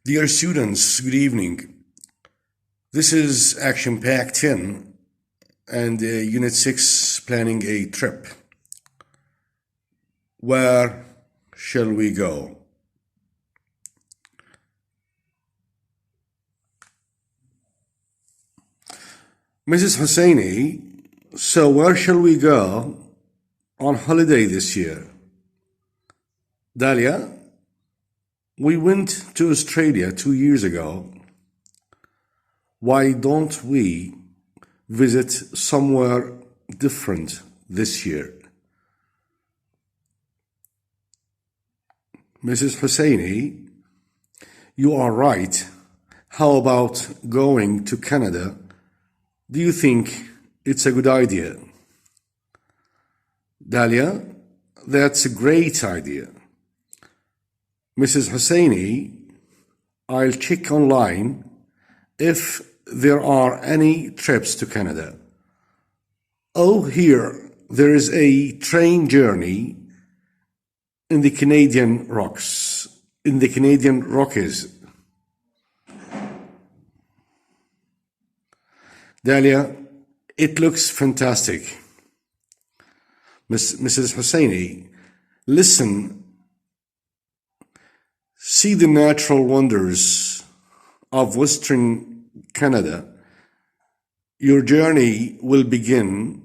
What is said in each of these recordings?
Dear students, good evening. This is Action Pack 10 and Unit 6 planning a trip. Where shall we go? Mrs. Husseini, so where shall we go on holiday this year? Dalia, we went to Australia 2 years ago. Why don't we visit somewhere different this year? Mrs. Husseini, you are right. How about going to Canada? Do you think it's a good idea? Dalia, that's a great idea. Mrs. Husseini, I'll check online if there are any trips to Canada. Oh, here, there is a train journey in the Canadian Rockies. Dalia, it looks fantastic. Mrs. Husseini, listen, see the natural wonders of Western Canada. Your journey will begin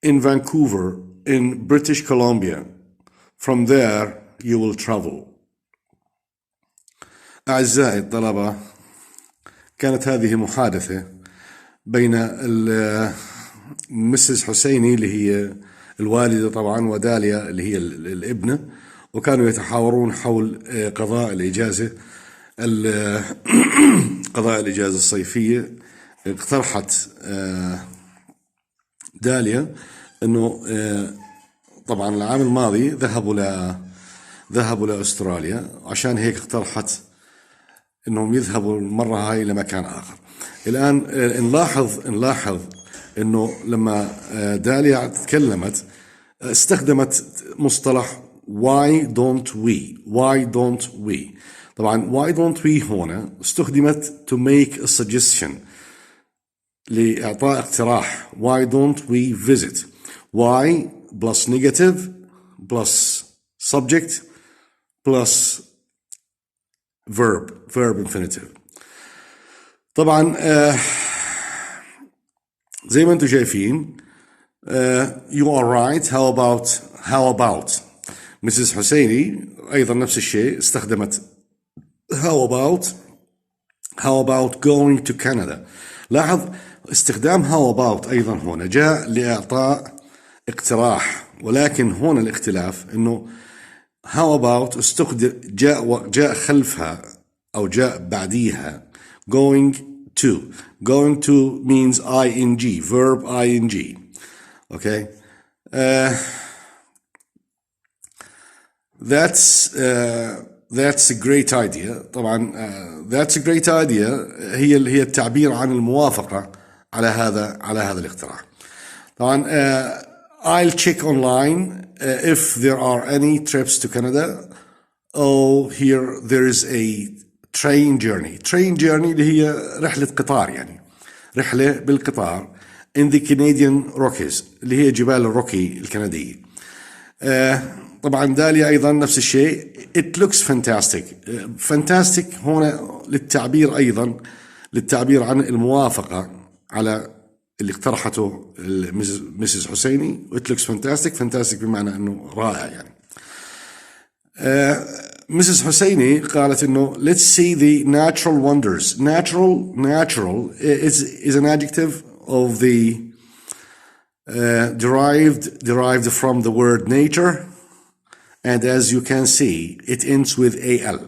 in Vancouver in British Columbia. From there you will travel. أعزائي الطلبة، كانت هذه محادثة بين مسز حسيني اللي هي الوالدة طبعا وداليا اللي هي الابنة، وكانوا يتحاورون حول قضاء الإجازة الصيفية. اقترحت داليا انه طبعا العام الماضي ذهبوا لأستراليا، عشان هيك اقترحت انهم يذهبوا المرة هاي لمكان آخر. الآن نلاحظ انه لما داليا تكلمت استخدمت مصطلح why don't we. طبعا why don't we هنا استخدمت to make a suggestion، لإعطاء اقتراح. why don't we visit. why plus negative plus subject plus verb infinitive. طبعا زي ما انتم شايفين you are right. how about Mrs. حسيني أيضا نفس الشيء، استخدمت how about going to Canada. لاحظ استخدام how about أيضا هنا جاء لإعطاء اقتراح، ولكن هنا الاختلاف إنه how about استخدم جاء خلفها أو جاء بعديها going to means ing, verb ing. Okay. That's a great idea. طبعا that's a great idea هي التعبير عن الموافقة على هذا الاقتراح. طبعا I'll check online if there are any trips to Canada. Oh, here there is a train journey اللي هي رحلة قطار، يعني رحلة بالقطار in the Canadian Rockies اللي هي جبال الروكي الكندية. طبعا داليا أيضا نفس الشيء it looks fantastic هنا للتعبير عن الموافقة على اللي اقترحته مسز حسيني. it looks fantastic بمعنى أنه رائع يعني. مسز حسيني قالت إنه let's see the natural wonders. natural is an adjective of the derived from the word nature, and as you can see it ends with al.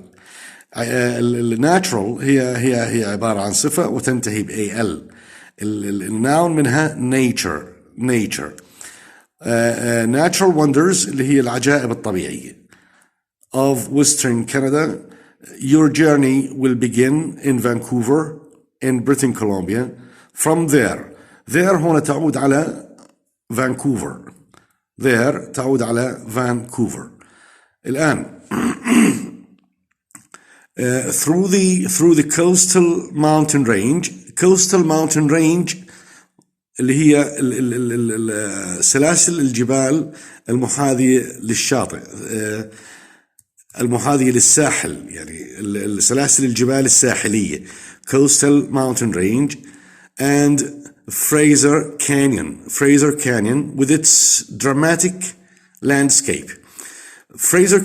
natural هي عبارة عن صفة وتنتهي بal. الناون منها nature. natural wonders اللي هي العجائب الطبيعية of Western Canada. Your journey will begin in Vancouver in British Columbia. From there هنا تعود على Vancouver. تعود على Vancouver. الآن through the coastal mountain range. coastal mountain range اللي هي سلاسل الجبال المحاذية للشاطئ، المحاذية للساحل، يعني سلاسل الجبال الساحلية coastal mountain range and Fraser Canyon with its dramatic landscape. Fraser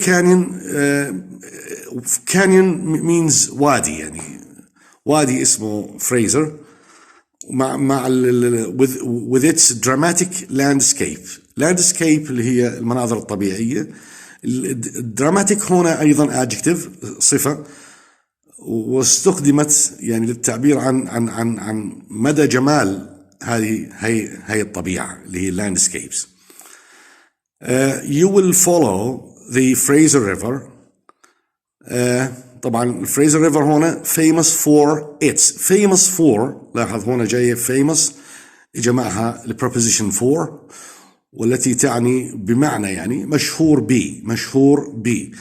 Canyon means وادي، يعني وادي اسمه فريزر مع with its dramatic landscape اللي هي المناظر الطبيعية. الدراماتيك هنا أيضا adjective صفة، واستخدمت يعني للتعبير عن مدى جمال هي الطبيعة اللي هي landscapes. You will follow the Fraser River. طبعا الفريزر ريفر هنا famous for لاحظ هنا جاية famous جمعها البروبوزيشن for، والتي تعني بمعنى يعني مشهور ب.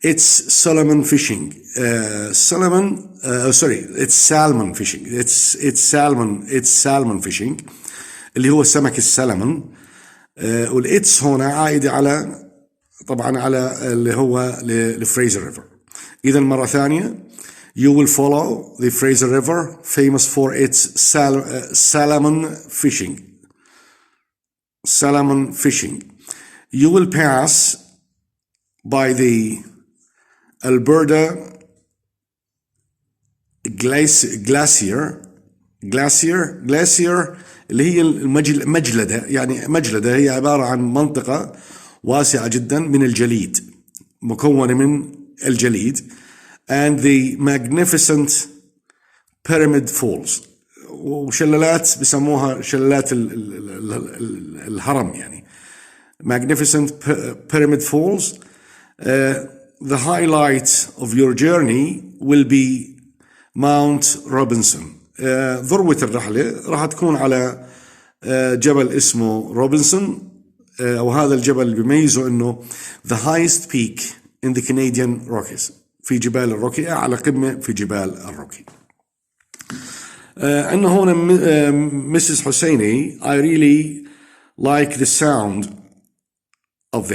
It's salmon fishing. It's salmon fishing اللي هو سمك السلمون. والإتس هنا عائدة على طبعا على اللي هو الفريزر ريفر. إذا مرة ثانية you will follow the Fraser River famous for its salmon fishing. You will pass by the Alberta glacier اللي هي المجلدة، يعني مجلدة هي عبارة عن منطقة واسعة جدا من الجليد، مكونة من الجليد. and the magnificent pyramid falls، وشلالات بسموها شلالات الهرم، يعني magnificent pyramid falls. The highlight of your journey will be Mount Robinson. ذروة الرحلة راح تكون على جبل اسمه روبنسون، وهذا الجبل اللي بيميزه انه the highest peak in the Canadian Rockies، في جبال الروكي، أعلى قمة في جبال الروكي. عندنا هنا Mrs. حسيني I really like the sound of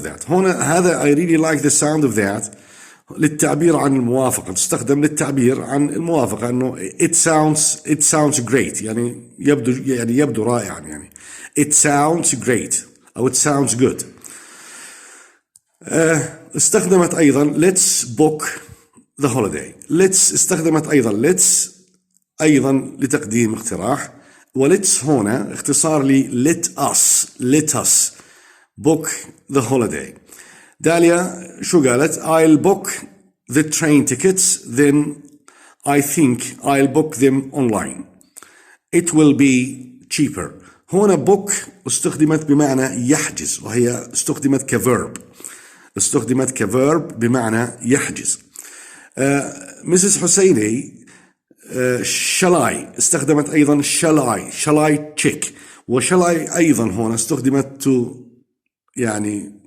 that. هنا هذا I really like the sound of that للتعبير عن الموافقة، تستخدم للتعبير عن الموافقة، إنه it sounds great، يعني يبدو رائعا، يعني it sounds great أو it sounds good. استخدمت أيضا let's book the holiday. استخدمت أيضا let's أيضا لتقديم اقتراح، ولتس هنا اختصار ل let us book the holiday. داليا شو قالت؟ I'll book the train tickets, then I think I'll book them online. It will be cheaper. هنا book استخدمت بمعنى يحجز، وهي استخدمت كverb بمعنى يحجز. مسز حسيني shall I استخدمت أيضا shall I check، وshall I أيضا هنا استخدمت to يعني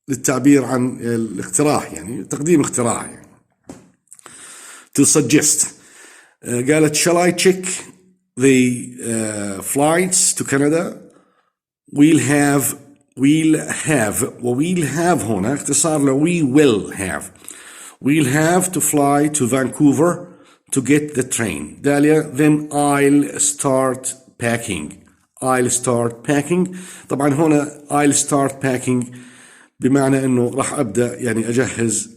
للتعبير عن الاقتراح، يعني تقديم اقتراح، يعني to suggest. قالت shall I check the flights to Canada. we'll have هنا اختصار ل we'll have to fly to Vancouver to get the train. داليا then I'll start packing. طبعا هنا I'll start packing بمعنى انه راح ابدا يعني اجهز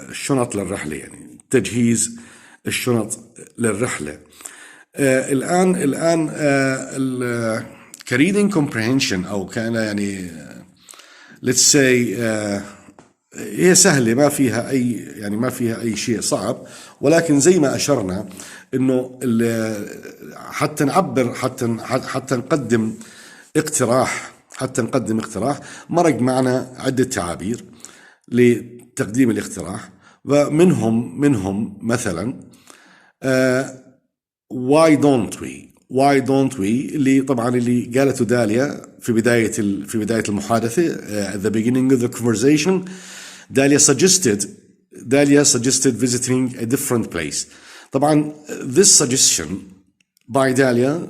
الشنط للرحله، يعني تجهيز الشنط للرحله. الان reading comprehension او كان يعني let's say هي سهلة، ما فيها أي شيء صعب، ولكن زي ما أشرنا إنه حتى نعبر حتى نقدم اقتراح مرق معنا عدة تعابير لتقديم الاقتراح، ومنهم مثلا why don't we why don't we اللي طبعا اللي قالته داليا في بداية المحادثة at the beginning of the conversation. داليا suggested visiting a different place. طبعا this suggestion by Dahlia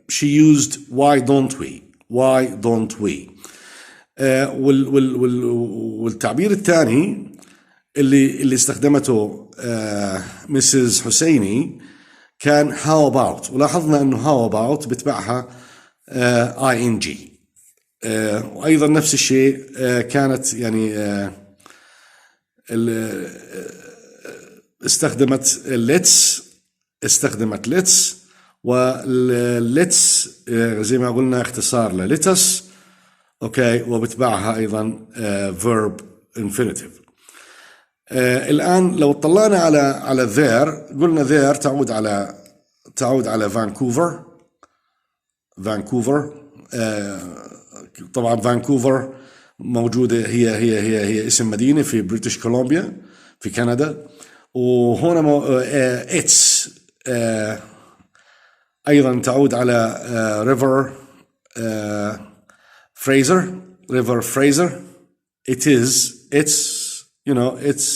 she used why don't we. والتعبير الثاني اللي استخدمته مسز حسيني كان how about، ولاحظنا انه how about بتبعها ing. وايضا نفس الشيء كانت يعني استخدمت let's والlet's زي ما قلنا اختصار للتس، اوكي، وبتبعها ايضا verb infinitive. الآن لو اطلعنا على there، قلنا there تعود على فانكوفر. طبعا فانكوفر موجودة، هي اسم مدينة في بريتش كولومبيا في كندا. وهنا it's أيضا تعود على river Fraser. it's you know it's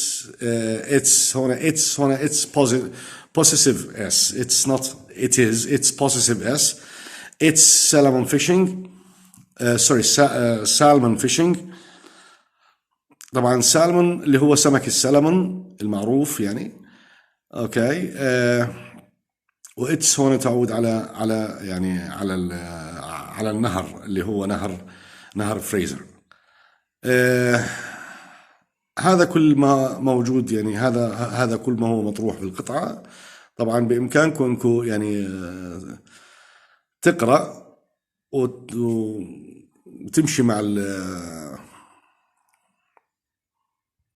possessive s. it's not it's possessive s. it's salmon fishing. salmon fishing. طبعا salmon اللي هو سمك السلمون المعروف يعني، اوكي. وإتس هنا تعود على يعني على النهر اللي هو نهر فريزر. هذا كل ما موجود، يعني هذا كل ما هو مطروح بالقطعة. طبعا بإمكانكم انكم يعني تقرأ وتمشي